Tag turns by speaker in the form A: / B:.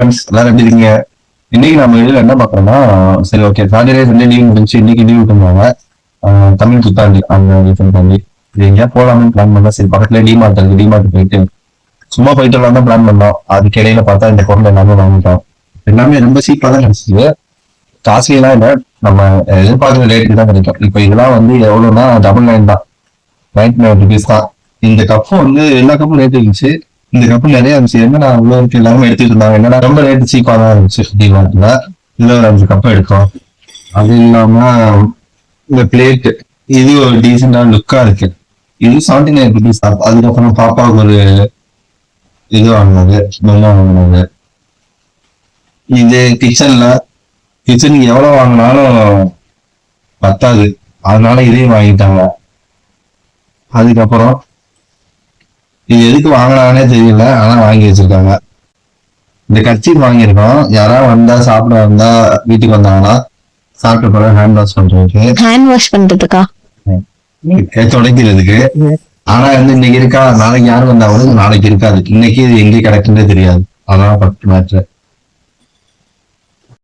A: Friends எல்லாரும் எப்படி இருக்கீங்க? இன்னைக்கு நம்ம இதுல என்ன பாக்குறோம்னா, சரி ஓகே சாட்டர்டே சண்டே லீவ் முடிஞ்சு இன்னைக்கு லீவ் விட்டுருந்தாங்க. தமிழ் புத்தாண்டு அந்த ரீசன் பண்ணி இது எங்கேயா போலாம்னு பிளான் பண்ணா, சரி பக்கத்துல டிமார்ட் இருக்கு, டிமார்ட் போயிட்டு சும்மா போயிட்டு வரலாம் தான் பிளான் பண்ணோம். அதுக்கு இடையில பார்த்தா இந்த பொருள் எல்லாமே வாங்கிட்டோம். எல்லாமே ரொம்ப சீப்பா தான் கிடைச்சிது. காஸ்ட்லிலாம் இல்லை, நம்ம எதிர்பார்க்குற ரேட்டுக்கு தான் கிடைக்கும். இப்போ இதெல்லாம் வந்து எவ்வளவுனா 99 தான், 99 ருபீஸ் தான். இந்த கப்பு வந்து எல்லா கப்பும் ரேட் இருந்துச்சு. இந்த கப்பு நிறைய இருந்துச்சு. என்னடா அவ்வளோ இருக்கு, எல்லாருமே எடுத்துட்டு இருந்தாங்க. என்னடா ரொம்ப ரேட்டு சீப்பா தான் இருந்துச்சு டிமார்ட்ல. இதுல ஒரு 5 கப் எடுத்தோம். அது இல்லாம இந்த பிளேட், இது ஒரு டீசெண்டான லுக்கா இருக்கு. இது 79 ருபீஸ் தான். அதுக்கப்புறம் பாப்பாவுக்கு ஒரு இது வாங்கினாங்க, பொம்மை வாங்கினாங்க. இது கிச்சனுக்கு எவ்வளவு வாங்கினாலும் பத்தாது, அதனால இதையும் வாங்கிட்டாங்க. அதுக்கப்புறம் இது எதுக்கு வாங்கினாங்கன்னே தெரியல, ஆனா வாங்கி வச்சிருக்காங்க. இந்த கர்ச்சீப் வாங்கியிருக்கோம். யாராவது வந்தா சாப்பிட வந்தா வீட்டுக்கு வந்தாங்கன்னா சாப்பிட்ட பிறகு ஹேண்ட் வாஷ் பண்றதுக்கு,
B: ஹேண்ட் வாஷ் பண்றதுக்கா,
A: துடைக்கிறதுக்கு. ஆனா வந்து இன்னைக்கு இருக்கா, நாளைக்கு யாரும் வந்தா கூட நாளைக்கு இருக்காது. இன்னைக்கு இது எங்கே கிடக்குன்னே தெரியாது. அதான் பத்து மேட்ரு.